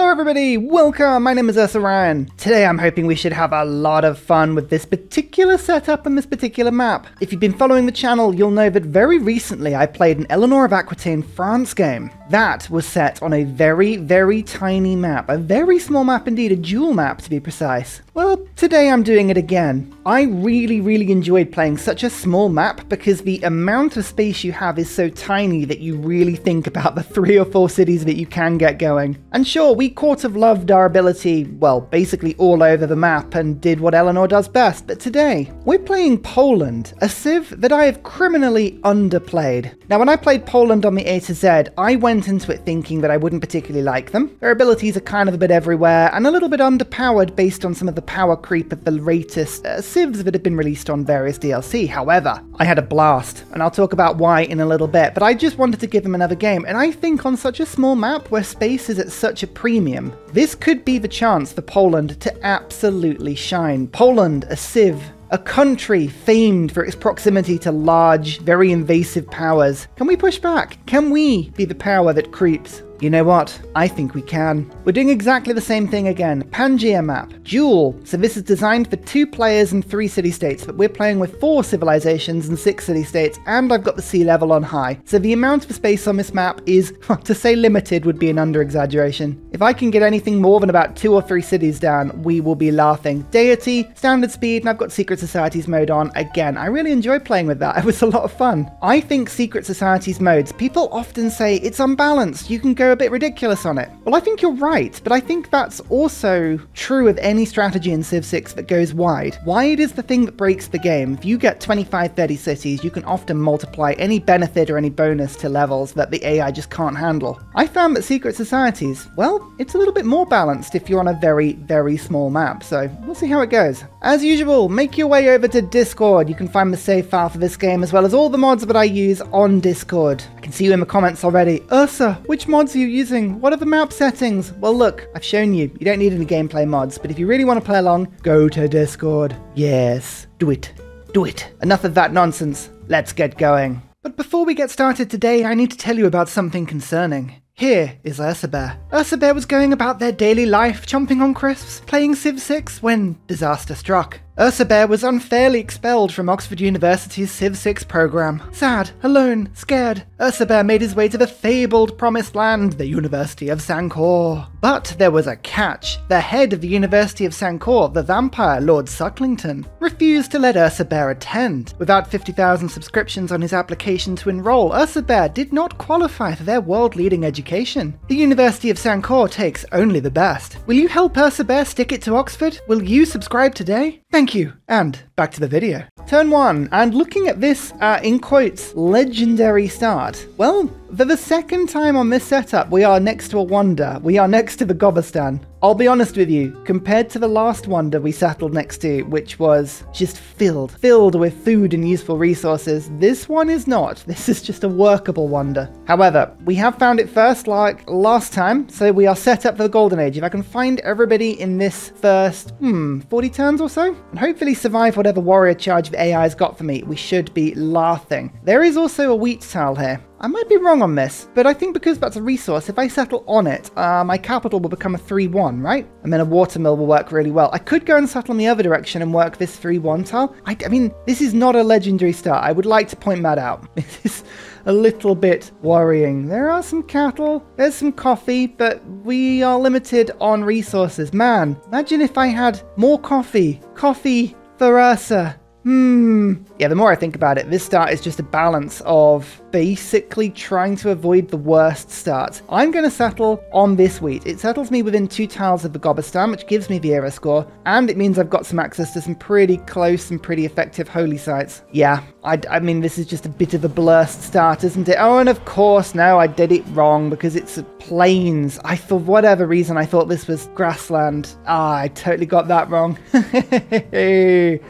Hello everybody, welcome, my name is Ryan. Today I'm hoping we should have a lot of fun with this particular setup and this particular map. If you've been following the channel, you'll know that very recently I played an Eleanor of Aquitaine France game. That was set on a very tiny map, a very small map indeed, a dual map to be precise. Well, today I'm doing it again. I really enjoyed playing such a small map because the amount of space you have is so tiny that you really think about the 3 or 4 cities that you can get going. And sure, we court of loved our ability, well, basically all over the map and did what Eleanor does best, but today, we're playing Poland, a civ that I have criminally underplayed. Now, when I played Poland on the A to Z, I went into it thinking that I wouldn't particularly like them. Their abilities are kind of a bit everywhere and a little bit underpowered based on some of the power creep of the latest civs that have been released on various DLC. However, I had a blast, and I'll talk about why in a little bit, but I just wanted to give them another game, and I think on such a small map where space is at such a premium, this could be the chance for Poland to absolutely shine. Poland, a civ, a country famed for its proximity to large, very invasive powers. Can we push back? Can we be the power that creeps? You know what? I think we can. We're doing exactly the same thing again. Pangea map. Dual. So this is designed for 2 players and 3 city-states, but we're playing with 4 civilizations and 6 city-states, and I've got the sea level on high. So the amount of space on this map is, to say limited would be an under-exaggeration. If I can get anything more than about 2 or 3 cities down, we will be laughing. Deity, standard speed, and I've got Secret Societies mode on. Again, I really enjoy playing with that. It was a lot of fun. I think Secret Societies modes, people often say it's unbalanced. You can go a bit ridiculous on it. Well, I think you're right, but I think that's also true of any strategy in Civ 6 that goes wide. Wide is the thing that breaks the game. If you get 25-30 cities, you can often multiply any benefit or any bonus to levels that the AI just can't handle. I found that Secret Societies, well, it's a little bit more balanced if you're on a very small map, so we'll see how it goes. As usual, make your way over to Discord. You can find the save file for this game as well as all the mods that I use on Discord. I can see you in the comments already. Ursa, which mods are you using? What are the map settings? Well, look, I've shown you. You don't need any gameplay mods, but if you really want to play along, go to Discord. Yes, do it. Do it. Enough of that nonsense. Let's get going. But before we get started today, I need to tell you about something concerning. Here is Ursa Bear. Ursa Bear was going about their daily life, chomping on crisps, playing Civ 6 when disaster struck. Ursa Bear was unfairly expelled from Oxford University's Civ 6 program. Sad, alone, scared, Ursa Bear made his way to the fabled promised land, the University of Sancor. But there was a catch. The head of the University of Sancor, the vampire Lord Sucklington, refused to let Ursa Bear attend. Without 50,000 subscriptions on his application to enroll, Ursa Bear did not qualify for their world-leading education. The University of Sancor takes only the best. Will you help Ursa Bear stick it to Oxford? Will you subscribe today? Thank you, and back to the video. Turn 1, and looking at this, in quotes, legendary start. Well, for the second time on this setup, we are next to a wonder. We are next to the Gobistan. I'll be honest with you, compared to the last wonder we settled next to, which was just filled with food and useful resources, this one is not. This is just a workable wonder. However, we have found it first like last time, so we are set up for the Golden Age. If I can find everybody in this first, 40 turns or so, and hopefully survive whatever warrior charge the AI's got for me, we should be laughing. There is also a wheat tile here. I might be wrong on this, but I think because that's a resource, if I settle on it, my capital will become a 3-1, right? And then a watermill will work really well. I could go and settle in the other direction and work this 3-1 tile. I mean, this is not a legendary start. I would like to point that out. This is a little bit worrying. There are some cattle, there's some coffee, but we are limited on resources. Man, imagine if I had more coffee. Coffee for Ursa. Yeah, the more I think about it, this start is just a balance of basically trying to avoid the worst starts. I'm going to settle on this wheat. It settles me within 2 tiles of the Gobistan, which gives me the era score, and it means I've got some access to some pretty close and pretty effective holy sites. Yeah, I mean, this is just a bit of a blurst start, isn't it? Oh, and of course, no, I did it wrong because it's plains. For whatever reason, I thought this was grassland. I totally got that wrong.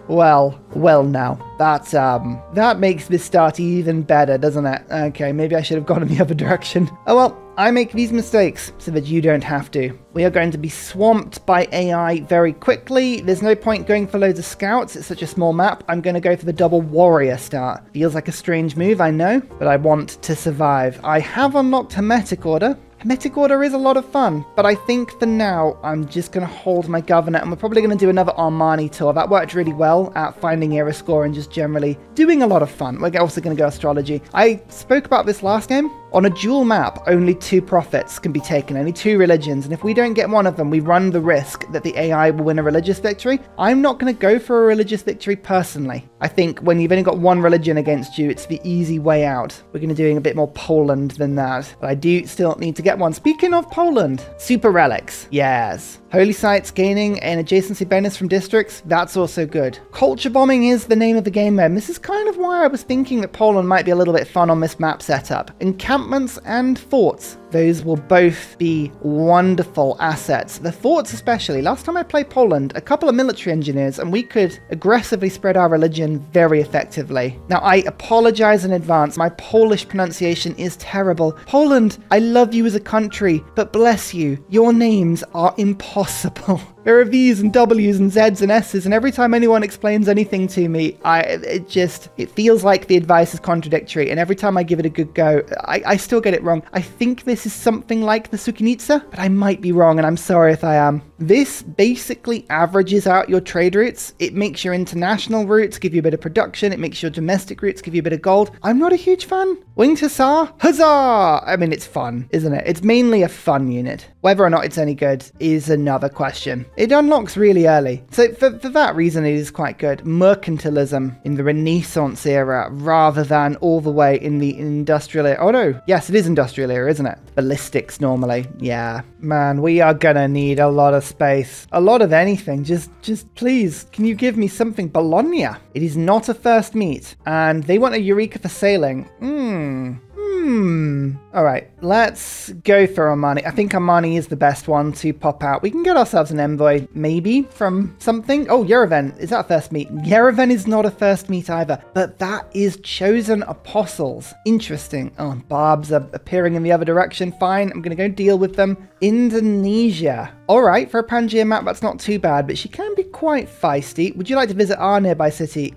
Well now. That makes this start even better, doesn't it? Okay, maybe I should have gone in the other direction. Oh well, I make these mistakes so that you don't have to. We are going to be swamped by AI very quickly. There's no point going for loads of scouts. It's such a small map. I'm going to go for the double warrior start. Feels like a strange move, I know, but I want to survive. I have unlocked Hermetic Order. Hermetic Order is a lot of fun, but I think for now, I'm just going to hold my Governor, and we're probably going to do another Armani tour. That worked really well at finding era score and just generally doing a lot of fun. We're also going to go astrology. I spoke about this last game. On a dual map, only 2 prophets can be taken, only 2 religions, and if we don't get one of them, we run the risk that the AI will win a religious victory. I'm not going to go for a religious victory personally. I think when you've only got 1 religion against you, it's the easy way out. We're going to be doing a bit more Poland than that, but I do still need to get one. Speaking of Poland, super relics, yes. Holy sites gaining an adjacency bonus from districts, that's also good. Culture bombing is the name of the game mode, and this is kind of why I was thinking that Poland might be a little bit fun on this map setup. Encampments and forts, those will both be wonderful assets. The forts especially. Last time I played Poland, a couple of military engineers, and we could aggressively spread our religion very effectively. Now, I apologize in advance. My Polish pronunciation is terrible. Poland, I love you as a country, but bless you, your names are impossible. There are V's and W's and Z's and S's, and every time anyone explains anything to me, it feels like the advice is contradictory, and every time I give it a good go, I still get it wrong. I think this is something like the Sukinitsa, but I might be wrong, and I'm sorry if I am. This basically averages out your trade routes. It makes your international routes give you a bit of production. It makes your domestic routes give you a bit of gold. I'm not a huge fan. Winged Hussar? Huzzah! I mean, it's fun, isn't it? It's mainly a fun unit. Whether or not it's any good is another question. It unlocks really early, so for that reason it is quite good. Mercantilism in the Renaissance era rather than all the way in the industrial era. Oh no, yes, it is industrial era, isn't it? Ballistics normally, yeah. Man, we are gonna need a lot of space. A lot of anything. Just please, can you give me something? Bologna. It is not a first meet, and they want a Eureka for sailing. All right, let's go for Armani. I think Armani is the best one to pop out. We can get ourselves an envoy, maybe, from something. Oh, Yerevan. Is that a first meet? Yerevan is not a first meet either, but that is Chosen Apostles. Interesting. Oh, barbs are appearing in the other direction. Fine, I'm going to go deal with them. Indonesia. All right, for a Pangaea map, that's not too bad, but she can be quite feisty. Would you like to visit our nearby city?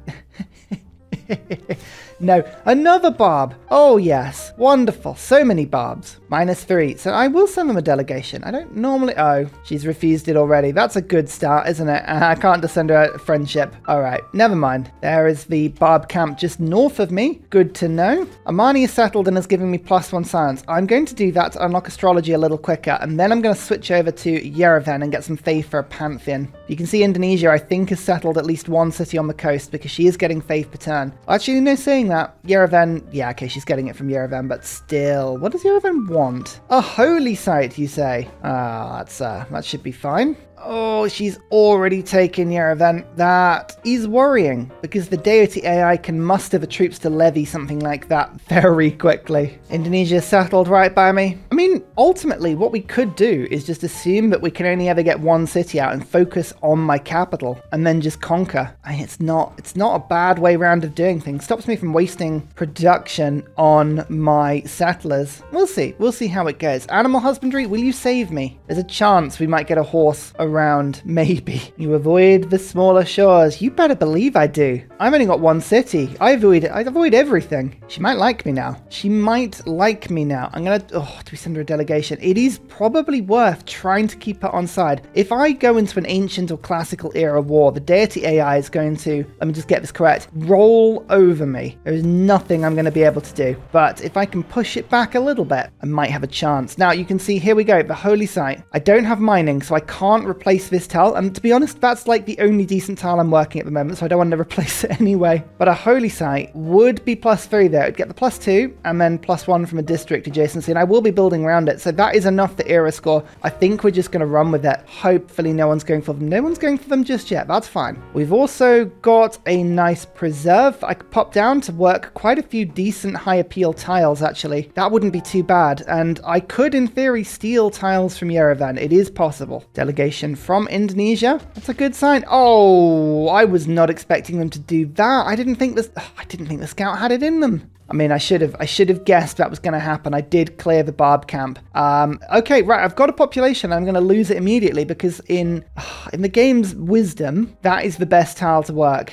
No, another barb. Oh yes, wonderful. So many barbs. -3. So I will send them a delegation. I don't normally... Oh, she's refused it already. That's a good start, isn't it? I can't just send her a friendship. All right, never mind. There is the barb camp just north of me. Good to know. Armani is settled and has given me +1 science. I'm going to do that to unlock astrology a little quicker, and then I'm going to switch over to Yerevan and get some faith for a pantheon. You can see Indonesia, I think, has settled at least 1 city on the coast because she is getting faith per turn. Actually, no, saying that, Yerevan, yeah, okay, she's getting it from Yerevan, but still, what does Yerevan want? A holy site, you say? Ah, that should be fine. Oh, she's already taken Yerevan. That is worrying, because the Deity AI can muster the troops to levy something like that very quickly. Indonesia settled right by me. I mean, ultimately, what we could do is just assume that we can only ever get 1 city out and focus on my capital, and then just conquer. I mean, it's not a bad way round of doing things. Stops me from wasting production on my settlers. We'll see how it goes. Animal husbandry, will you save me? There's a chance we might get a horse around, maybe. You avoid the smaller shores. You better believe I do. I've only got 1 city. I avoid everything. She might like me now. She might like me now. I'm gonna... Oh, do we send her a delegation? It is probably worth trying to keep her on side. If I go into an ancient or classical era war, the Deity AI is going to, let me just get this correct, roll over me. There is nothing I'm going to be able to do. But if I can push it back a little bit, I might have a chance. Now, you can see, here we go, the holy site. I don't have mining, so I can't replace this tile, and to be honest, that's like the only decent tile I'm working at the moment, so I don't want to replace it anyway. But a holy site would be +3 there. It'd get the +2 and then +1 from a district adjacency, and I will be building around it, so that is enough for era score. I think we're just going to run with it. Hopefully no one's going for them. No one's going for them just yet. That's fine. We've also got a nice preserve I could pop down to work quite a few decent high appeal tiles, actually. That wouldn't be too bad, and I could in theory steal tiles from Yerevan. It is possible. Delegation from Indonesia. That's a good sign. Oh, I was not expecting them to do that. I didn't think the scout had it in them. I mean, I should have guessed that was going to happen. I did clear the barb camp. Okay, right, I've got a population. I'm going to lose it immediately because in the game's wisdom, that is the best tile to work.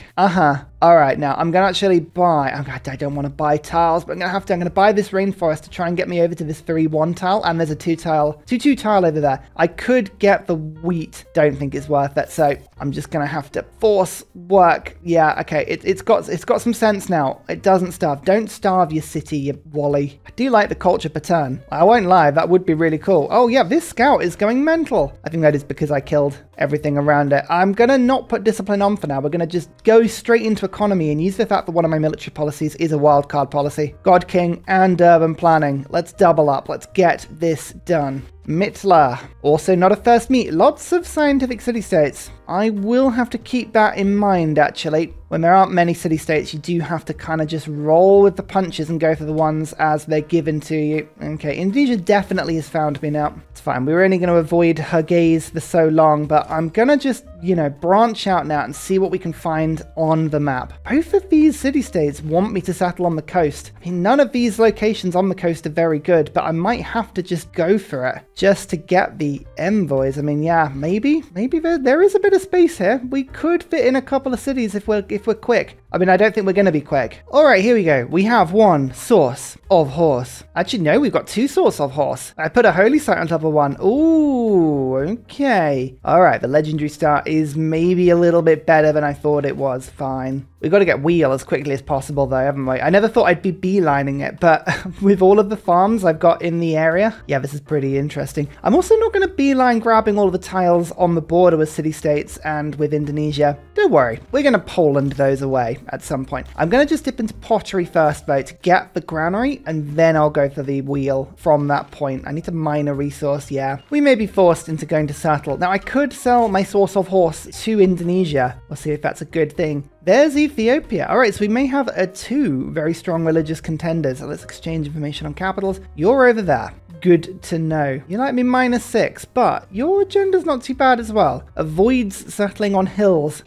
All right, now I'm going to actually buy, I don't want to buy tiles, but I'm going to buy this rainforest to try and get me over to this 3-1 tile. And there's a 2-2 tile over there. I could get the wheat. Don't think it's worth it. So I'm just going to have to force work. Yeah, okay. It's got some sense now. It doesn't starve. Don't starve your city, you wally. I do like the culture per turn. I won't lie. That would be really cool. Oh yeah, this scout is going mental. I think that is because I killed everything around it. I'm going to not put discipline on for now. We're going to just go straight into economy and use the fact that one of my military policies is a wildcard policy. God King and urban planning. Let's double up. Let's get this done. Mittler, also not a first meet. Lots of scientific city-states. I will have to keep that in mind, actually. When there aren't many city-states, you do have to kind of just roll with the punches and go for the ones as they're given to you. Okay, Indonesia definitely has found me now. It's fine. We were only going to avoid her gaze for so long, but I'm going to just, you know, branch out now and see what we can find on the map. Both of these city-states want me to settle on the coast. I mean, none of these locations on the coast are very good, but I might have to just go for it just to get the envoys. I mean, yeah, maybe there is a bit of space here. We could fit in a couple of cities if we're quick. I mean, I don't think we're going to be quick. All right, here we go. We have one source of horse. Actually, no, we've got two source of horse. I put a holy site on top of one. Ooh, okay. All right, the legendary star is maybe a little bit better than I thought it was. Fine. We've got to get wheel as quickly as possible, though, haven't we? I never thought I'd be beelining it, but with all of the farms I've got in the area, yeah, this is pretty interesting. I'm also not going to beeline grabbing all of the tiles on the border with city-states and with Indonesia. Don't worry, we're going to Poland those away at some point. I'm going to just dip into pottery first, though, to get the granary, and then I'll go for the wheel from that point. I need to mine a resource, yeah. We may be forced into going to settle. Now, I could sell my source of horse to Indonesia. We'll see if that's a good thing. There's Ethiopia. All right, so we may have two very strong religious contenders. So let's exchange information on capitals. You're over there. Good to know. You like me -6, but your agenda's not too bad as well. Avoids settling on hills.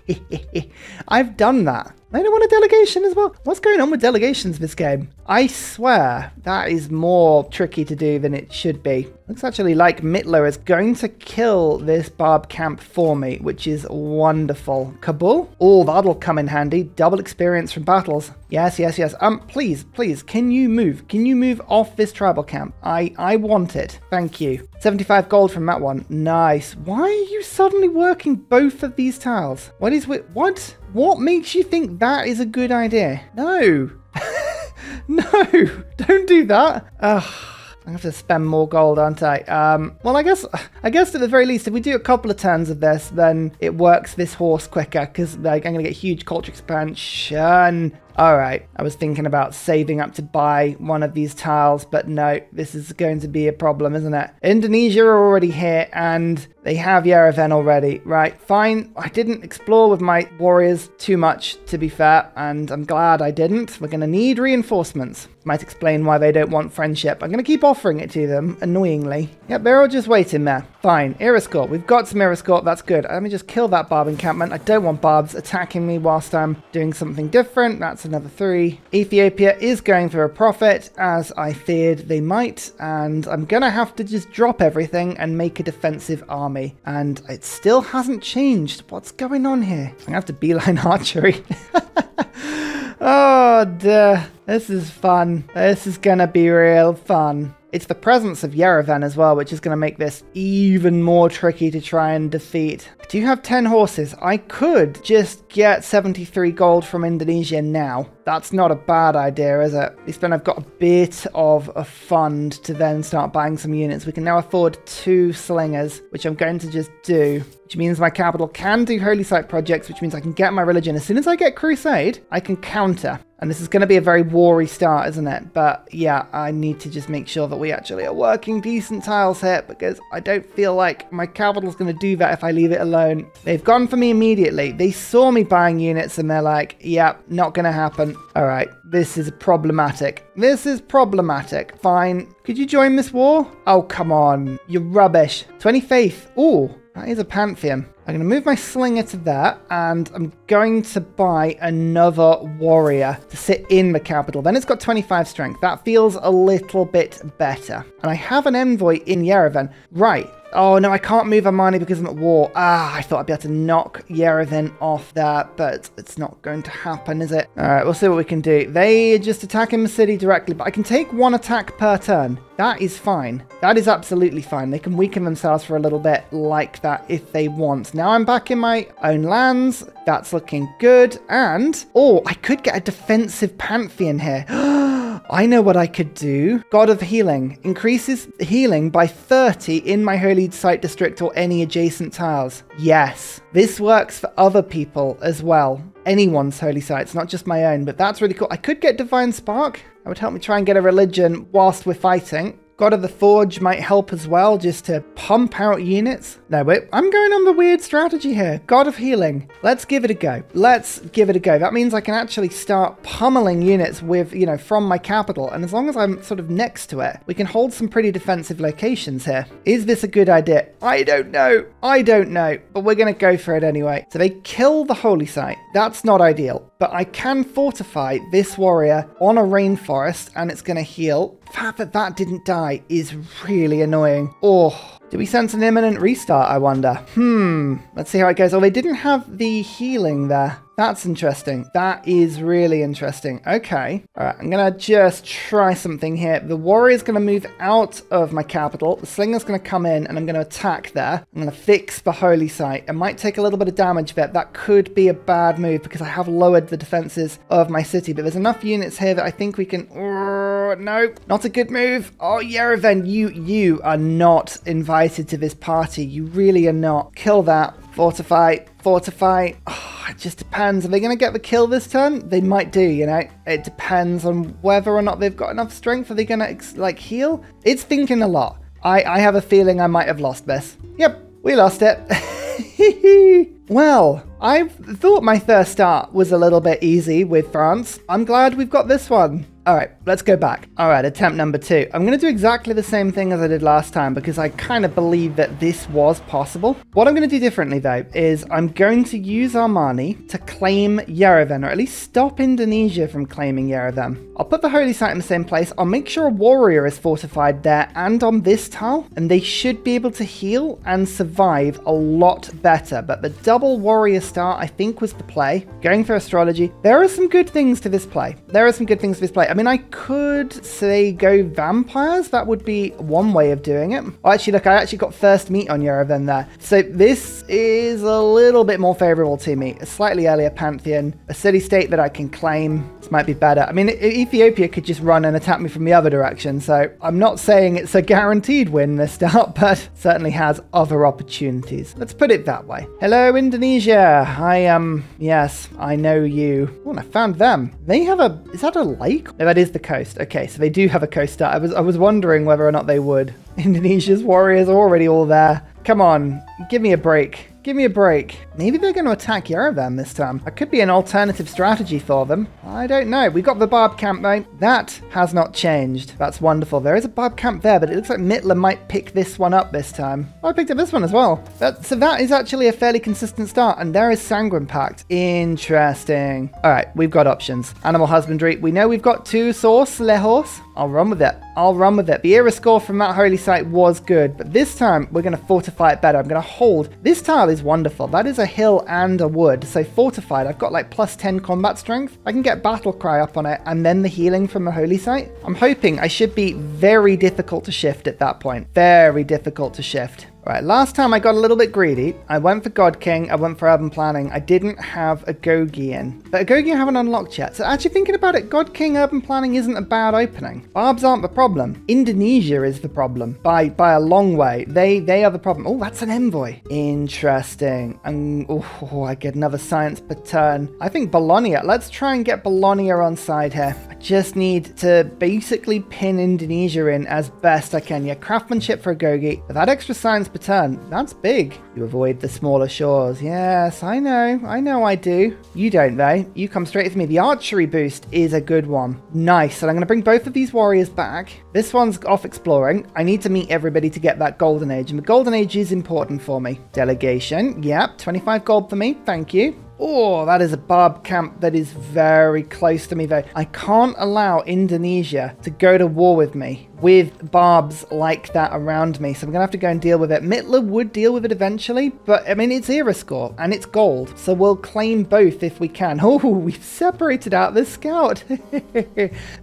I've done that. I don't want a delegation as well. What's going on with delegations this game? I swear that is more tricky to do than it should be. Looks actually like Mittler is going to kill this barb camp for me, which is wonderful. Kabul? Oh, that'll come in handy. Double experience from battles. Yes, yes, yes. Please, can you move? Can you move off this tribal camp? I want it. Thank you. 75 gold from that one. Nice. Why are you suddenly working both of these tiles? What makes you think that is a good idea? No. No, don't do that. Ugh. I have to spend more gold, aren't I? Well, I guess at the very least, if we do a couple of turns of this, then it works this horse quicker, because like I'm going to get huge culture expansion. All right, I was thinking about saving up to buy one of these tiles, but no, this is going to be a problem, isn't it? Indonesia are already here, and they have Yerevan already. Right, fine. I didn't explore with my warriors too much, to be fair, and I'm glad I didn't. We're going to need reinforcements. Might explain why they don't want friendship. I'm going to keep offering it to them, annoyingly. Yep, they're all just waiting there. Fine, Iriscourt. We've got some Iriscourt. That's good. Let me just kill that barb encampment. I don't want barbs attacking me whilst I'm doing something different. That's another 3. Ethiopia is going for a profit, as I feared they might, and I'm going to have to just drop everything and make a defensive army. And it still hasn't changed. What's going on here? I'm going to have to beeline archery. Oh, dear. This is fun. This is going to be real fun. It's the presence of Yerevan as well, which is going to make this even more tricky to try and defeat. I do have 10 horses. I could just get 73 gold from Indonesia now. That's not a bad idea, is it? At least then I've got a bit of a fund to then start buying some units. We can now afford 2 slingers, which I'm going to just do, which means my capital can do holy site projects, which means I can get my religion. As soon as I get crusade, I can counter. And this is going to be a very war-y start, isn't it? But yeah, I need to just make sure that we actually are working decent tiles here, because I don't feel like my capital's going to do that if I leave it alone. They've gone for me immediately. They saw me buying units and they're like, yeah, not going to happen. All right, this is problematic. This is problematic. Fine, Could you join this war? Oh, come on. You're rubbish. 20 faith. Ooh, that is a pantheon. I'm going to move my slinger to there, and I'm going to buy another warrior to sit in the capital. Then it's got 25 strength. That feels a little bit better. And I have an envoy in Yerevan. Right. Oh, no, I can't move Armani because I'm at war. I thought I'd be able to knock Yerevan off there, but it's not going to happen, is it? All right, we'll see what we can do. They just attack in the city directly, but I can take one attack per turn. That is fine. That is absolutely fine. They can weaken themselves for a little bit like that if they want. Now I'm back in my own lands. That's looking good. And, oh, I could get a defensive pantheon here. I know what I could do. God of Healing. Increases healing by 30 in my Holy Site District or any adjacent tiles. Yes. This works for other people as well. Anyone's holy sites, not just my own, but that's really cool. I could get Divine Spark. That would help me try and get a religion whilst we're fighting. God of the Forge might help as well, just to pump out units. No, wait, I'm going on the weird strategy here. God of Healing. Let's give it a go. Let's give it a go. That means I can actually start pummeling units with, you know, from my capital. And as long as I'm sort of next to it, we can hold some pretty defensive locations here. Is this a good idea? I don't know. I don't know. But we're going to go for it anyway. So they kill the holy site. That's not ideal. But I can fortify this warrior on a rainforest and it's going to heal. The fact that that didn't die is really annoying. Oh, do we sense an imminent restart, I wonder? Let's see how it goes. Oh, they didn't have the healing there. That's interesting. That is really interesting. Okay. All right, I'm going to just try something here. The warrior's going to move out of my capital. The slinger's going to come in and I'm going to attack there. I'm going to fix the holy site. It might take a little bit of damage there. That could be a bad move because I have lowered the defenses of my city. But there's enough units here that I think we can... no, not a good move. Oh, Yerevan, you are not invited to this party. You really are not. Kill that. Fortify. Fortify. Oh, it just depends. Are they going to get the kill this turn? They might do, you know. It depends on whether or not they've got enough strength. Are they going to, like, heal? It's thinking a lot. I have a feeling I might have lost this. Yep, we lost it. Well, I thought my first start was a little bit easy with France. I'm glad we've got this one. All right, let's go back. All right, attempt number 2. I'm going to do exactly the same thing as I did last time because I kind of believe that this was possible. What I'm going to do differently, though, is I'm going to use Armani to claim Yerevan, or at least stop Indonesia from claiming Yerevan. I'll put the holy site in the same place. I'll make sure a warrior is fortified there and on this tile, and they should be able to heal and survive a lot better. But the double warrior start, I think, was the play. Going for astrology, there are some good things to this play. I mean, I could say go vampires. That would be one way of doing it. Oh, actually, look, I actually got first meat on Yerevan there. So this is a little bit more favorable to me. A slightly earlier pantheon, a city-state that I can claim. This might be better. I mean, Ethiopia could just run and attack me from the other direction. So I'm not saying it's a guaranteed win this start, but certainly has other opportunities. Let's put it that way. Hello, Indonesia. Yes, I know you. Oh, and I found them. They have a, is that a lake? No, that is the coast. Okay, so they do have a coast start. I was wondering whether or not they would. Indonesia's warriors are already all there. Come on, give me a break. Give me a break. Maybe they're going to attack Yerevan this time. That could be an alternative strategy for them. I don't know. We got the barb camp though. That has not changed. That's wonderful. There is a barb camp there, but it looks like Mittler might pick this one up this time. Oh, I picked up this one as well. So that is actually a fairly consistent start. And there is Sanguine Pact. Interesting. All right, we've got options. Animal husbandry. We know we've got 2 source lejos. I'll run with it. I'll run with it. The era score from that holy site was good, but this time we're going to fortify it better. I'm going to hold. This tile is wonderful. That is a hill and a wood. So fortified, I've got like plus 10 combat strength. I can get battle cry up on it and then the healing from the holy site. I'm hoping I should be very difficult to shift at that point. Very difficult to shift. Right, last time I got a little bit greedy. I went for God King, I went for Urban Planning. I didn't have Agogi in. But Agogi I haven't unlocked yet. So actually thinking about it, God King Urban Planning isn't a bad opening. Barbs aren't the problem. Indonesia is the problem by a long way. They are the problem. Oh, that's an envoy. Interesting. And oh, I get another science per turn. I think Bologna. Let's try and get Bologna on side here. I just need to basically pin Indonesia in as best I can. Yeah, craftsmanship for Agogi. With that extra science per turn. That's big. You avoid the smaller shores. Yes, I know I do. You don't though. You come straight with me. The archery boost is a good one. Nice. And I'm going to bring both of these warriors back. This one's off exploring. I need to meet everybody to get that golden age, and the golden age is important for me. Delegation. Yep, 25 gold for me. Thank you. Oh, that is a barb camp that is very close to me though. I can't allow Indonesia to go to war with me with barbs like that around me, so I'm gonna have to go and deal with it. Mittler would deal with it eventually, but I mean, it's era score and it's gold, so we'll claim both if we can. Oh, we've separated out this scout.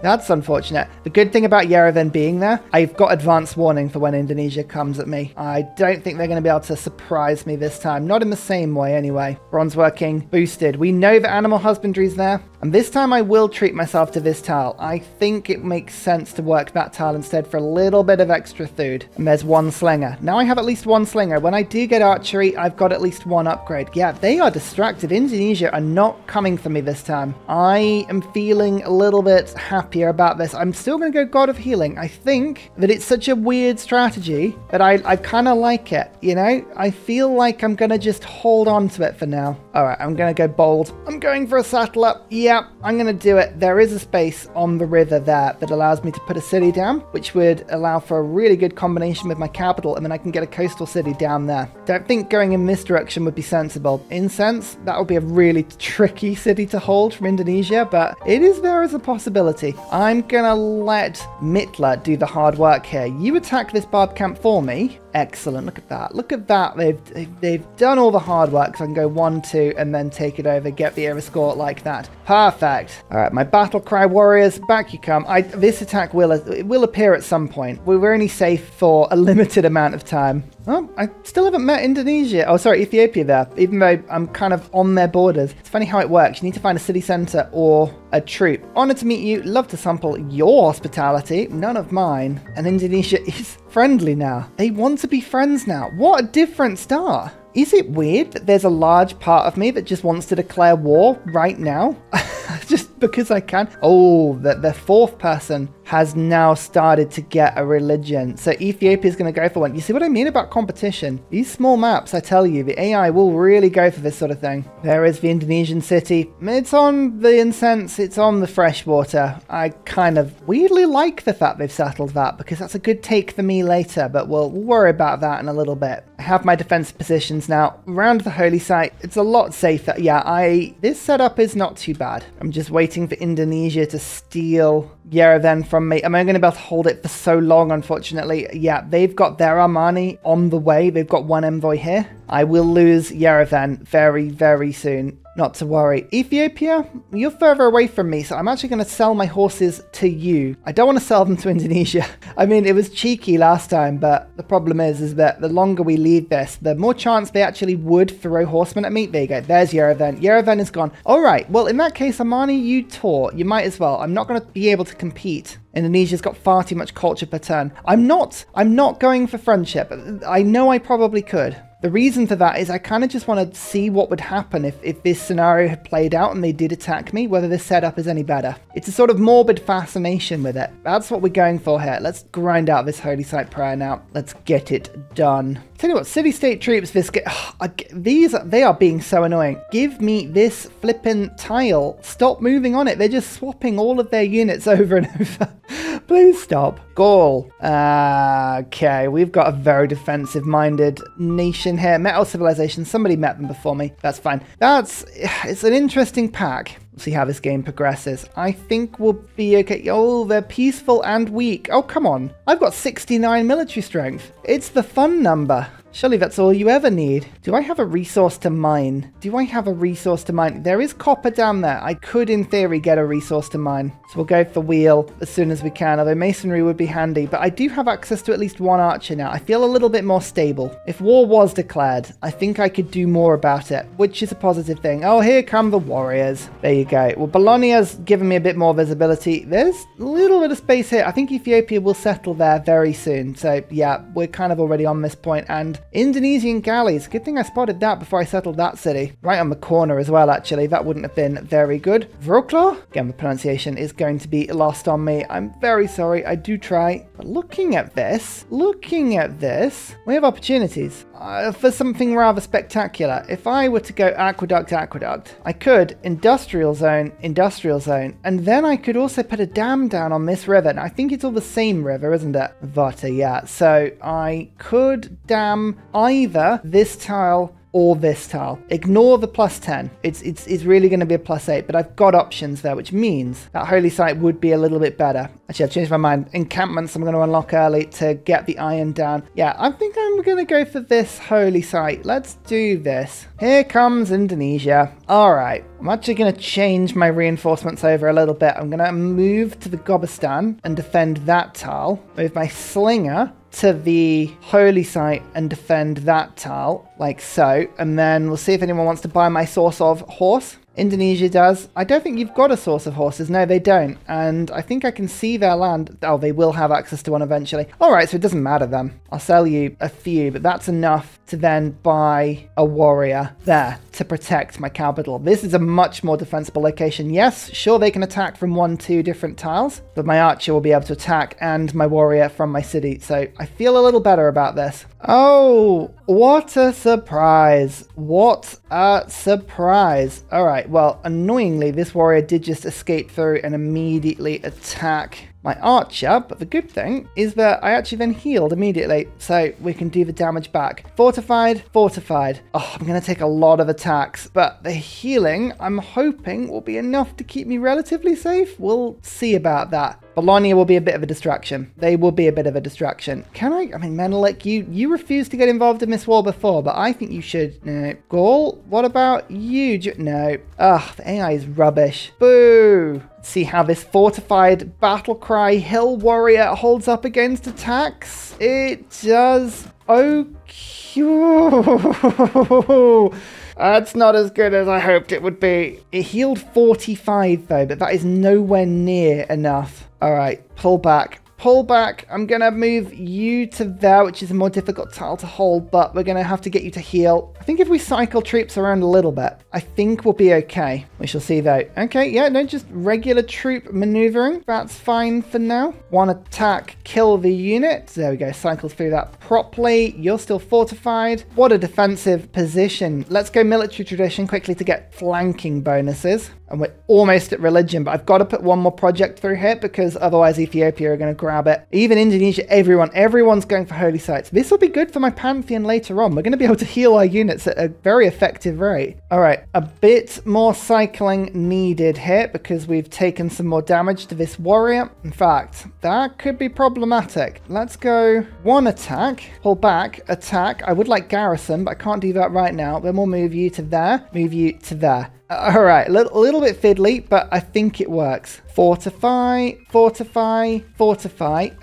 That's unfortunate. The good thing about Yerevan being there, I've got advance warning for when Indonesia comes at me. I don't think they're going to be able to surprise me this time, not in the same way anyway. Bronze working boosted. We know that animal husbandry is there, and this time I will treat myself to this tile. I think it makes sense to work that tile instead for a little bit of extra food. And there's one slinger. Now I have at least one slinger. When I do get archery, I've got at least one upgrade. Yeah, they are distracted. Indonesia are not coming for me this time. I am feeling a little bit happier about this. I'm still going to go God of Healing. I think that it's such a weird strategy that I kind of like it, you know? I feel like I'm going to just hold on to it for now. All right, I'm going to go bold. I'm going for a settler. Yeah, I'm going to do it. There is a space on the river there that allows me to put a city down, which would allow for a really good combination with my capital, and then I can get a coastal city down there. Don't think going in this direction would be sensible. In sense, that would be a really tricky city to hold from Indonesia, but it is there as a possibility. I'm going to let Mittler do the hard work here. You attack this barb camp for me. Excellent. Look at that. Look at that. They've done all the hard work, so I can go 1, 2, and then take it over, get the era score like that. Perfect. All right, my battle cry warriors, back you come. This attack will appear at some point. We were only safe for a limited amount of time. Oh, I still haven't met Indonesia. Oh, sorry, Ethiopia there, even though I'm kind of on their borders. It's funny how it works. You need to find a city center or a troop. Honored to meet you. Love to sample your hospitality. None of mine. And Indonesia is friendly now. They want to be friends now. What a different start. Is it weird that there's a large part of me that just wants to declare war right now? Just because I can. Oh, the fourth person has now started to get a religion. So Ethiopia is going to go for one. You see what I mean about competition? These small maps, I tell you, the AI will really go for this sort of thing. There is the Indonesian city. It's on the incense. It's on the freshwater. I kind of weirdly like the fact they've settled that, because that's a good take for me later, but we'll worry about that in a little bit. I have my defense positions now around the holy site. It's a lot safer. Yeah, this setup is not too bad. I'm just waiting for Indonesia to steal Yerevan from me. Am I going to be able to hold it for so long? Unfortunately, yeah, they've got their Armani on the way. They've got one envoy here. I will lose Yerevan very, very soon. Not to worry. Ethiopia, you're further away from me, so I'm actually going to sell my horses to you. I don't want to sell them to Indonesia. I mean, it was cheeky last time, but the problem is that the longer we leave this, the more chance they actually would throw horsemen at me. There you go. There's Yerevan. Yerevan is gone. All right. Well, in that case, Armani, you taught. You might as well. I'm not going to be able to compete. Indonesia's got far too much culture per turn. I'm not going for friendship. I know I probably could. The reason for that is I kind of just want to see what would happen if this scenario had played out and they did attack me, whether this setup is any better. It's a sort of morbid fascination with it. That's what we're going for here. Let's grind out this holy site prayer now. Let's get it done. Tell you what, city-state troops, they are being so annoying. Give me this flippin' tile. Stop moving on it. They're just swapping all of their units over and over. Please stop. Gaul. Okay, we've got a very defensive-minded nation here. Metal civilization. Somebody met them before me. That's fine. It's an interesting pack. We'll see how this game progresses. I think we'll be okay. Oh, they're peaceful and weak. Oh, come on. I've got 69 military strength. It's the fun number. Surely that's all you ever need. Do I have a resource to mine? Do I have a resource to mine? There is copper down there. I could, in theory, get a resource to mine. So we'll go for wheel as soon as we can, although masonry would be handy. But I do have access to at least one archer now. I feel a little bit more stable. If war was declared, I think I could do more about it, which is a positive thing. Oh, here come the warriors. There you go. Well, Bologna's given me a bit more visibility. There's a little bit of space here. I think Ethiopia will settle there very soon. So, yeah, we're kind of already on this point. And Indonesian galleys. Good thing I spotted that before I settled that city. Right on the corner as well, actually. That wouldn't have been very good. Wroclaw? Again, the pronunciation is going to be lost on me. I'm very sorry. I do try. But looking at this, we have opportunities for something rather spectacular. If I were to go aqueduct, I could industrial zone, and then I could also put a dam down on this river. Now, I think it's all the same river, isn't it? Vata, yeah. So I could dam either this tile or this tile. Ignore the +10. It's really going to be a +8, but I've got options there, which means that holy site would be a little bit better. Actually, I've changed my mind. Encampments I'm going to unlock early to get the iron down. Yeah, I think I'm going to go for this holy site. Let's do this. Here comes Indonesia. All right. I'm actually going to change my reinforcements over a little bit. I'm going to move to the Gobistan and defend that tile. Move my slinger to the holy site and defend that tile, like so. And then we'll see if anyone wants to buy my source of horse. Indonesia does. I don't think you've got a source of horses. No, they don't. And I think I can see their land. Oh, they will have access to one eventually. All right, so it doesn't matter then. I'll sell you a few, but that's enough to then buy a warrior there to protect my capital. This is a much more defensible location. Yes, sure, they can attack from 1-2 different tiles, but my archer will be able to attack and my warrior from my city. So I feel a little better about this. Oh, what a surprise. What a surprise. All right, well, annoyingly, this warrior did just escape through and immediately attack my archer, but the good thing is that I actually then healed immediately, so we can do the damage back. Fortified. Oh, I'm going to take a lot of attacks, but the healing, I'm hoping, will be enough to keep me relatively safe. We'll see about that. Bologna will be a bit of a distraction. They will be a bit of a distraction. I mean, Menelik, you refused to get involved in this war before, but I think you should. No. Gaul, what about you? No. Ugh, the AI is rubbish. Boo. Let's see how this fortified battle cry hill warrior holds up against attacks. It does. Okay. That's not as good as I hoped it would be. It healed 45 though, but that is nowhere near enough. All right, pull back. I'm going to move you to there, which is a more difficult tile to hold, but we're going to have to get you to heal. I think if we cycle troops around a little bit, I think we'll be okay. We shall see though. Okay, yeah, no, just regular troop maneuvering. That's fine for now. One attack, kill the unit. There we go, cycle through that properly. You're still fortified. What a defensive position. Let's go military tradition quickly to get flanking bonuses. And we're almost at religion, but I've got to put one more project through here because otherwise Ethiopia are going to grab it. Even Indonesia, everyone's going for holy sites. This will be good for my pantheon later on. We're going to be able to heal our units at a very effective rate. All right, a bit more cycling needed here because we've taken some more damage to this warrior. In fact, that could be problematic. Let's go one attack, pull back, attack. I would like garrison, but I can't do that right now. Then we'll move you to there, move you to there. All right, a little bit fiddly, but I think it works. Fortify,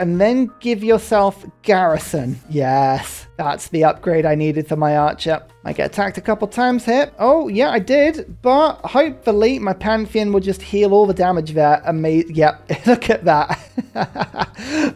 and then give yourself garrison. Yes, that's the upgrade I needed for my archer. I get attacked a couple times here. Oh, yeah, I did, but hopefully my pantheon will just heal all the damage there. Yep, look at that.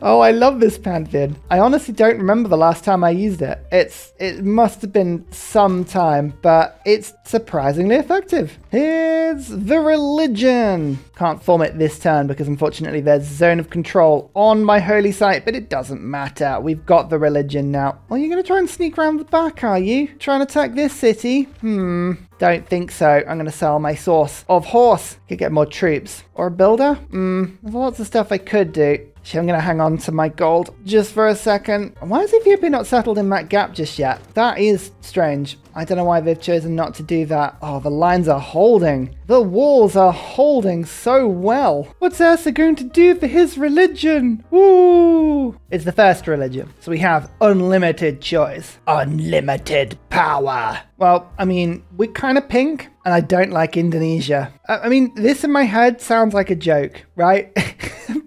Oh, I love this pantheon. I honestly don't remember the last time I used it. It must have been some time, but it's surprisingly effective. Here's the religion. Can't form it this turn because unfortunately there's zone of control on my holy site, but it doesn't matter. We've got the religion now. Oh, you're going to try and sneak around the back, are you? Trying to attack this city? Don't think so. I'm going to sell my source of horse. Could get more troops. Or a builder? There's lots of stuff I could do. Actually, I'm going to hang on to my gold just for a second. Why is Ethiopia not settled in that gap just yet? That is strange. I don't know why they've chosen not to do that. Oh, the lines are holding. The walls are holding so well. What's Ursa going to do for his religion? Woo! It's the first religion. So we have unlimited choice. Unlimited power. Well, I mean, we're kind of pink and I don't like Indonesia. I mean, this in my head sounds like a joke, right?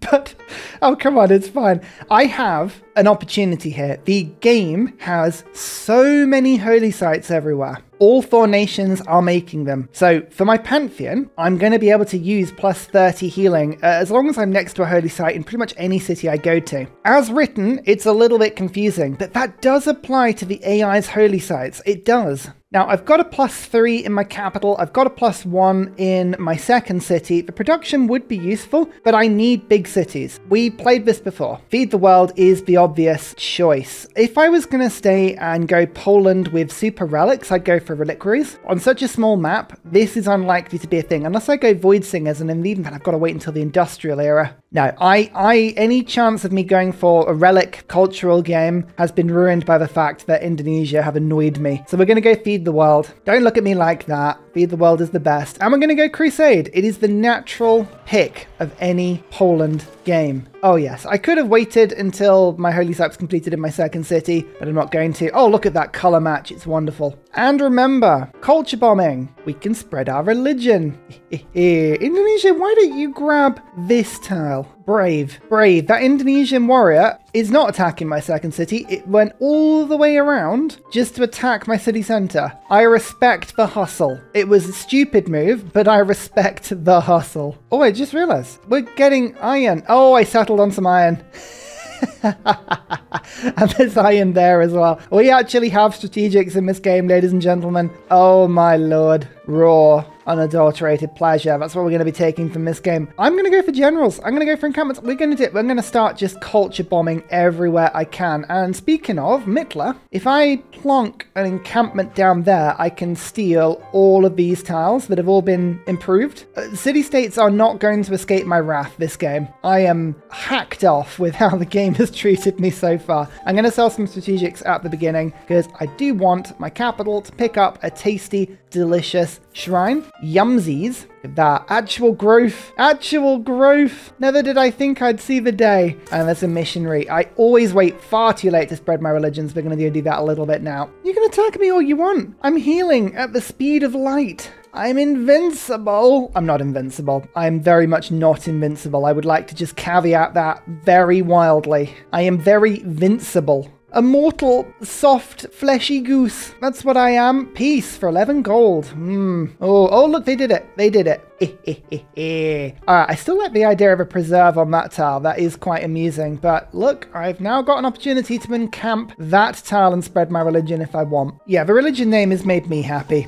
But, oh, come on, it's fine. I have an opportunity here. The game has so many holy sites everywhere. All 4 nations are making them. So for my Pantheon, I'm going to be able to use plus 30 healing as long as I'm next to a holy site in pretty much any city I go to. As written, it's a little bit confusing, but that does apply to the AI's holy sites. It does. Now, I've got a plus 3 in my capital, I've got a plus 1 in my second city. The production would be useful, but I need big cities. We played this before. Feed the World is the obvious choice. If I was going to stay and go Poland with super relics, I'd go for reliquaries. On such a small map, this is unlikely to be a thing, unless I go Void Singers, and even then I've got to wait until the industrial era. No, any chance of me going for a relic cultural game has been ruined by the fact that Indonesia have annoyed me. So we're going to go Feed the World. Don't look at me like that. Feed the World is the best. And we're going to go Crusade. It is the natural pick of any Poland game. Oh yes, I could have waited until my holy site's completed in my second city, but I'm not going to. Oh, look at that color match. It's wonderful. And remember, culture bombing. We can spread our religion. Indonesia, why don't you grab this tile? Brave. Brave. That Indonesian warrior is not attacking my second city. It went all the way around just to attack my city center. I respect the hustle. It was a stupid move, but I respect the hustle. Oh, I just realized we're getting iron. Oh, I settled on some iron. And there's iron there as well. We actually have strategics in this game, ladies and gentlemen. Oh my lord. Raw, unadulterated pleasure. That's what we're going to be taking from this game. I'm going to go for generals. I'm going to go for encampments. We're going to start just culture bombing everywhere I can. And speaking of Mittler, if I plonk an encampment down there, I can steal all of these tiles that have all been improved. City-states are not going to escape my wrath this game. I am hacked off with how the game has treated me so far. I'm going to sell some strategics at the beginning because I do want my capital to pick up a tasty, delicious shrine. Yumsies. That actual growth. Actual growth. Never did I think I'd see the day. And there's a missionary. I always wait far too late to spread my religions. We're going to do that a little bit now. You can attack me all you want. I'm healing at the speed of light. I'm invincible. I'm not invincible. I'm very much not invincible. I would like to just caveat that very wildly. I am very vincible. A mortal, soft, fleshy goose. That's what I am. Peace for 11 gold. Oh, look, they did it. They did it. Alright, I still like the idea of a preserve on that tile. That is quite amusing. But look, I've now got an opportunity to encamp that tile and spread my religion if I want. Yeah, the religion name has made me happy.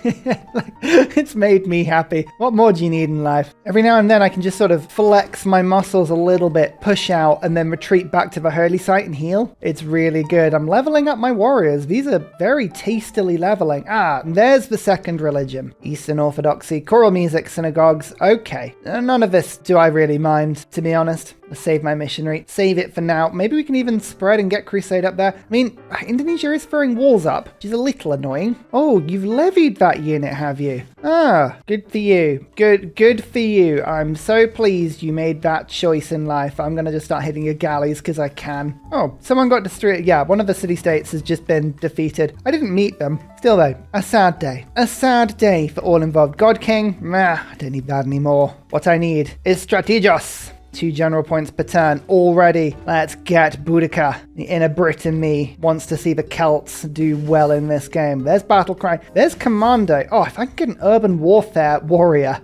It's made me happy. What more do you need in life? Every now and then I can just sort of flex my muscles a little bit, push out, and then retreat back to the holy site and heal. It's really good. I'm leveling up my warriors. These are very tastily leveling. Ah, and there's the second religion. Eastern Orthodoxy, choral music, synagogues. Okay. None of this do I really mind, to be honest. Let's save my missionary. Save it for now. Maybe we can even spread and get Crusade up there. I mean, Indonesia is throwing walls up, which is a little annoying. Oh, you've levied that unit, have you? Ah, good for you. Good for you. I'm so pleased you made that choice in life. I'm going to just start hitting your galleys because I can. Oh, someone got destroyed. Yeah, one of the city-states has just been defeated. I didn't meet them. Still though, a sad day. A sad day for all involved. God King? Meh, I don't need that anymore. What I need is strategos. 2 general points per turn already. Let's get Boudica. The inner Brit in me wants to see the Celts do well in this game. There's Battle Cry. There's Commando. Oh, if I can get an urban warfare warrior.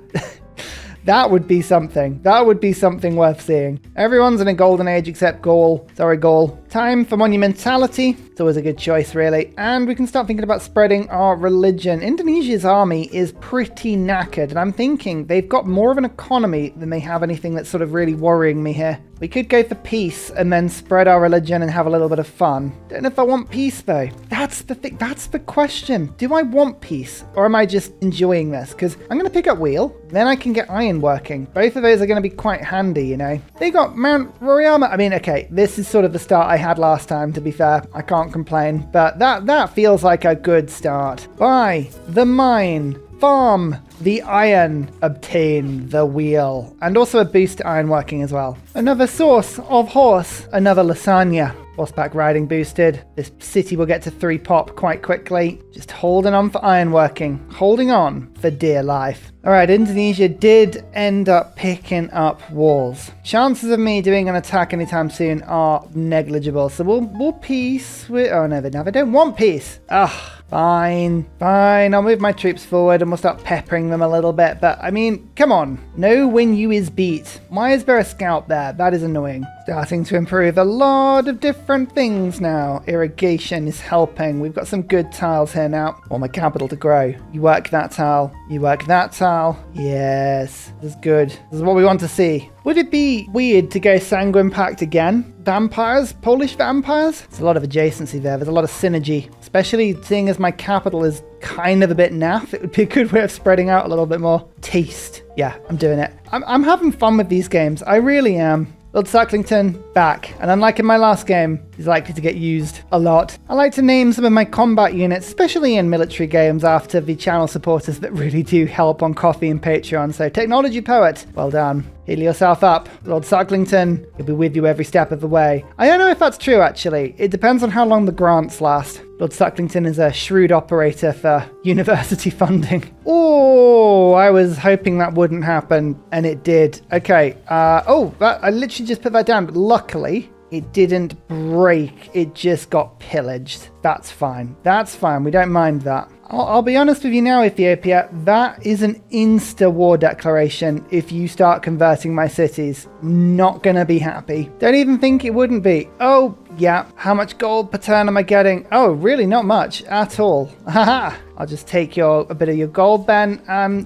That would be something. That would be something worth seeing. Everyone's in a golden age except Gaul. Sorry, Gaul. Time for monumentality. It's always a good choice, really. And we can start thinking about spreading our religion. Indonesia's army is pretty knackered, and I'm thinking they've got more of an economy than they have anything that's sort of really worrying me here. We could go for peace and then spread our religion and have a little bit of fun. Don't know if I want peace, though. That's the thing. That's the question. Do I want peace, or am I just enjoying this? Because I'm going to pick up wheel, then I can get iron working. Both of those are going to be quite handy, you know. They got Mount Roraima. I mean, okay, this is sort of the start I had last time, to be fair. I can't complain, but that feels like a good start. Buy the mine. Farm the iron, obtain the wheel, and also a boost to iron working as well. Another source of horse, another lasagna. Horseback riding boosted. This city will get to 3 pop quite quickly. Just holding on for ironworking. Holding on for dear life. Alright, Indonesia did end up picking up walls. Chances of me doing an attack anytime soon are negligible. So we'll peace with... Oh no, they don't want peace. Ugh. Fine. I'll move my troops forward and we'll start peppering them a little bit. But, I mean, come on. Know when you is beat. Why is there a scout there? That is annoying. Starting to improve a lot of different things now. Irrigation is helping. We've got some good tiles here now. Want my capital to grow. You work that tile. You work that tile. Yes. This is good. This is what we want to see. Would it be weird to go Sanguine Pact again? Vampires? Polish vampires? There's a lot of adjacency there. There's a lot of synergy. Especially seeing as my capital is kind of a bit naff. It would be a good way of spreading out a little bit more. Taste. Yeah, I'm doing it. I'm having fun with these games. I really am. Lord Sucklington, back. And unlike in my last game, he's likely to get used a lot. I like to name some of my combat units, especially in military games, after the channel supporters that really do help on Coffee and Patreon. So, Technology Poet, well done. Heal yourself up. Lord Sucklington, he'll be with you every step of the way. I don't know if that's true, actually. It depends on how long the grants last. Lord Sucklington is a shrewd operator for university funding. Oh, I was hoping that wouldn't happen, and it did. Okay, I literally just put that down, but luckily it didn't break. It just got pillaged. That's fine. That's fine. We don't mind that. I'll be honest with you now, Ethiopia, that is an insta-war declaration if you start converting my cities. Not gonna be happy. Don't even think it wouldn't be. Oh, yeah. How much gold per turn am I getting? Oh, really not much at all. Haha. I'll just take a bit of your gold then.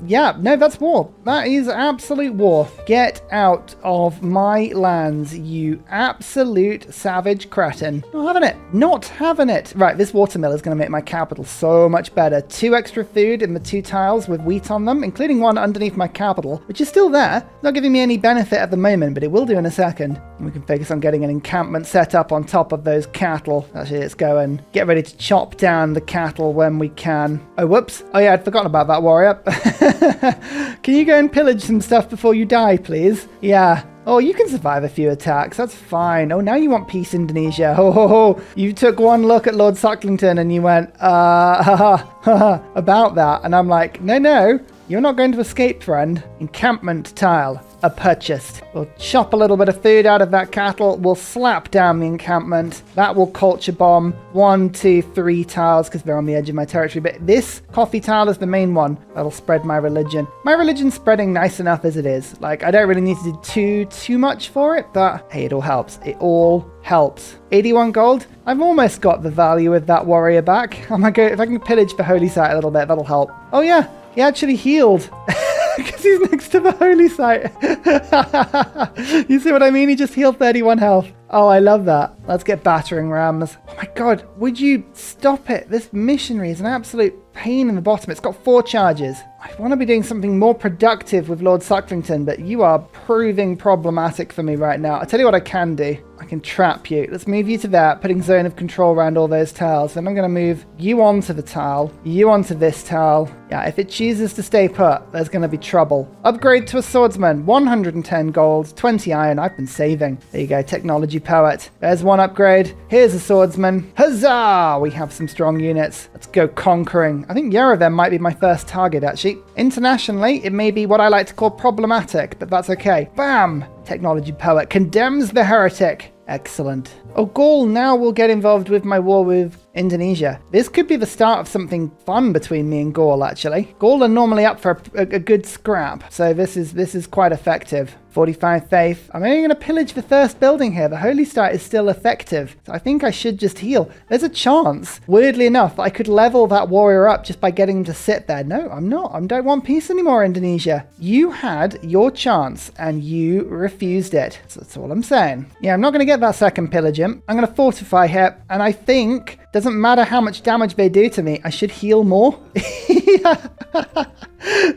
Yeah, no, that's war. That is absolute war. Get out of my lands, you absolute savage cretin. Not having it. Not having it. Right, this watermill is going to make my capital so much better. 2 extra food in the 2 tiles with wheat on them, including one underneath my capital, which is still there. Not giving me any benefit at the moment, but it will do in a second. And we can focus on getting an encampment set up on top of those cattle. Actually, let's go and get ready to chop down the cattle when we can. Oh, whoops. Oh, yeah, I'd forgotten about that, warrior. Can you go and pillage some stuff before you die, please? Yeah. Oh, you can survive a few attacks. That's fine. Oh, now you want peace, Indonesia. Oh, you took one look at Lord Sucklington and you went, about that. And I'm like, no, you're not going to escape, friend. Encampment tile. Are purchased. We'll chop a little bit of food out of that cattle. We'll slap down the encampment. That will culture bomb 1, 2, 3 tiles because they're on the edge of my territory. But this coffee tile is the main one. That'll spread my religion. My religion's spreading nice enough as it is. Like, I don't really need to do too much for it, but hey, it all helps. It all helps. 81 gold. I've almost got the value of that warrior back. I'm gonna go, if I can pillage the holy site a little bit, that'll help. Oh yeah, he actually healed. Because he's next to the holy site. You see what I mean? He just healed 31 health. Oh, I love that. Let's get battering rams. Oh my god, would you stop it? This missionary is an absolute pain in the bottom. It's got 4 charges. I want to be doing something more productive with Lord Sucklington, but you are proving problematic for me right now. I'll tell you what I can do. I can trap you. Let's move you to that, putting zone of control around all those tiles. Then I'm going to move you onto the tile, you onto this tile. Yeah, if it chooses to stay put, there's going to be trouble. Upgrade to a swordsman, 110 gold, 20 iron. I've been saving. There you go, technology poet. There's one upgrade. Here's a swordsman. Huzzah! We have some strong units. Let's go conquering. I think Yerevan might be my first target, actually. Internationally, it may be what I like to call problematic, but that's okay. Bam! Technology poet condemns the heretic. Excellent. Oh, Gaul now will get involved with my war with Indonesia. This could be the start of something fun between me and Gaul, actually. Gaul are normally up for a good scrap, so this is quite effective. 45 faith. I'm only going to pillage the first building here. The holy site is still effective, so I think I should just heal. There's a chance, weirdly enough, that I could level that warrior up just by getting him to sit there. No, I'm not. I don't want peace anymore, Indonesia. You had your chance and you refused it. So that's all I'm saying. Yeah, I'm not going to get that second pillage imp. I'm going to fortify here, and I think doesn't matter how much damage they do to me, I should heal more.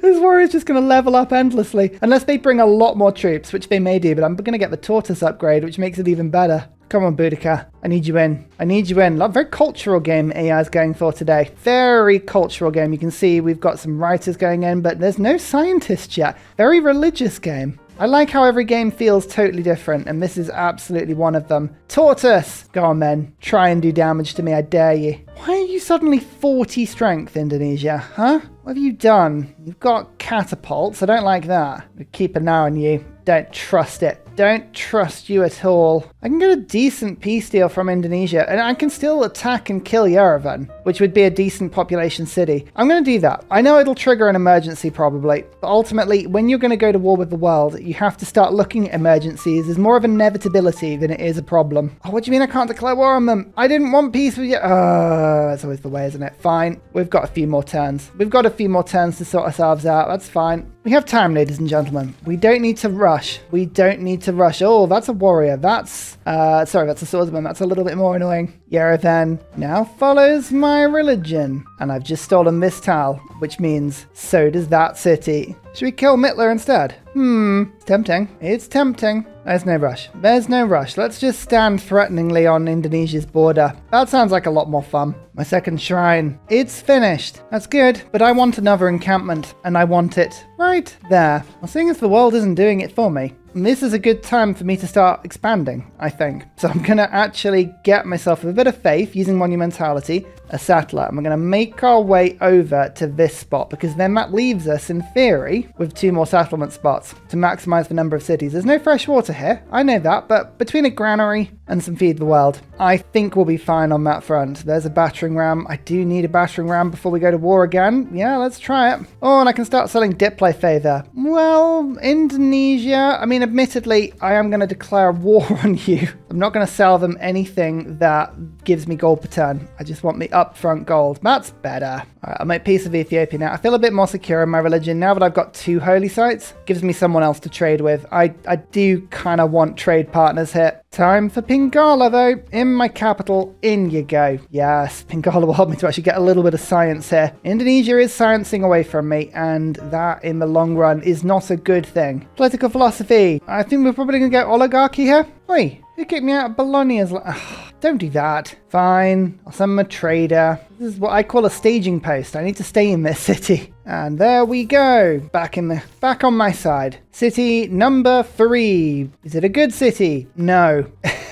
This warrior's just going to level up endlessly. Unless they bring a lot more troops, which they may do, but I'm going to get the tortoise upgrade, which makes it even better. Come on, Boudica. I need you in. I need you in. Very cultural game AI is going for today. Very cultural game. You can see we've got some writers going in, but there's no scientists yet. Very religious game. I like how every game feels totally different, and this is absolutely one of them. Tortoise! Go on then, try and do damage to me, I dare you. Why are you suddenly 40 strength, Indonesia, huh? What have you done? You've got catapults, I don't like that. Keep an eye on you. Don't trust it. Don't trust you at all. I can get a decent peace deal from Indonesia, and I can still attack and kill Yerevan, which would be a decent population city. I'm going to do that. I know it'll trigger an emergency probably, but ultimately, when you're going to go to war with the world, you have to start looking at emergencies as more of an inevitability than it is a problem. Oh, what do you mean I can't declare war on them? I didn't want peace with you. That's always the way, isn't it? Fine. We've got a few more turns. We've got a few more turns to sort ourselves out. That's fine. We have time, ladies and gentlemen. We don't need to rush. We don't need to rush. Oh, that's a warrior. That's, sorry, that's a swordsman. That's a little bit more annoying. Yerevan now follows my religion. And I've just stolen this tile, which means so does that city. Should we kill Mittler instead? It's tempting. It's tempting. There's no rush. There's no rush. Let's just stand threateningly on Indonesia's border. That sounds like a lot more fun. My second shrine. It's finished. That's good, but I want another encampment, and I want it right there. Well, seeing as the world isn't doing it for me, this is a good time for me to start expanding, I think. So I'm going to actually get myself a bit of faith using monumentality, a settler, and we're going to make our way over to this spot, because then that leaves us, in theory, with 2 more settlement spots to maximize the number of cities. There's no fresh water here, I know that, but between a granary and some feed the world, I think we'll be fine on that front. There's a battering ram. I do need a battering ram before we go to war again. Yeah, let's try it. Oh, and I can start selling diplo favor. Well, Indonesia, I mean, admittedly, I am going to declare war on you. I'm not going to sell them anything that gives me gold per turn. I just want me upfront gold. That's better. All right, I'll make peace with Ethiopia now. I feel a bit more secure in my religion now that I've got 2 holy sites. Gives me someone else to trade with. I do kind of want trade partners here. Time for Pingala, though. In my capital, in you go. Yes, Pingala will help me to actually get a little bit of science here. Indonesia is sciencing away from me, and that, in the long run, is not a good thing. Political philosophy. I think we're probably going to get oligarchy here. Oi, who kicked me out of Bologna as well? Don't do that. Fine, I'll send them a trader. This is what I call a staging post. I need to stay in this city. And there we go. Back on my side. City number 3. Is it a good city? No.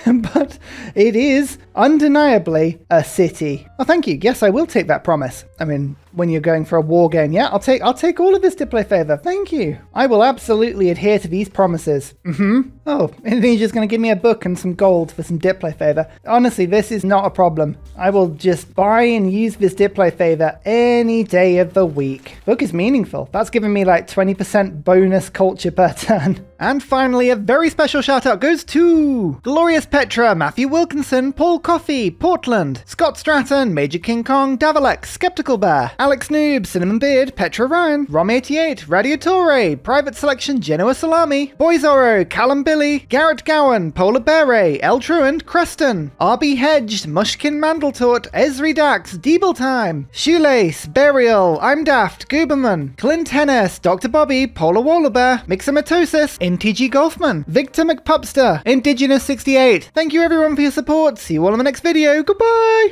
But it is undeniably a city. Oh, thank you. Yes, I will take that promise. I mean, when you're going for a war game, yeah, I'll take all of this diplo favor. Thank you. I will absolutely adhere to these promises. Oh, Indonesia's going to give me a book and some gold for some diplo favor. Honestly, this is not a problem. I will just buy and use this diplo favor any day of the week. Book is meaningful. That's giving me like 20% bonus culture per turn. And finally, a very special shout out goes to Glorious Petra, Matthew Wilkinson, Paul Coffey, Portland, Scott Stratton, Major King Kong, Davalex, Skeptical Bear, Alex Noob, Cinnamon Beard, Petra Ryan, Rom88, Radiatore, Private Selection, Genoa Salami, Boyzoro, Callum Billy, Garrett Gowan, Polar Beret, El Truant, Creston, RB Hedged, Mushkin Mandletort, Esri Dax, Deeble Time, Shoelace, Burial, I'm Daft, Gooberman, Clint Hennis, Dr. Bobby, Polar Wallabear, Mixomatosis, NTG Golfman, Victor McPupster, Indigenous68. Thank you everyone for your support. See you all in the next video. Goodbye!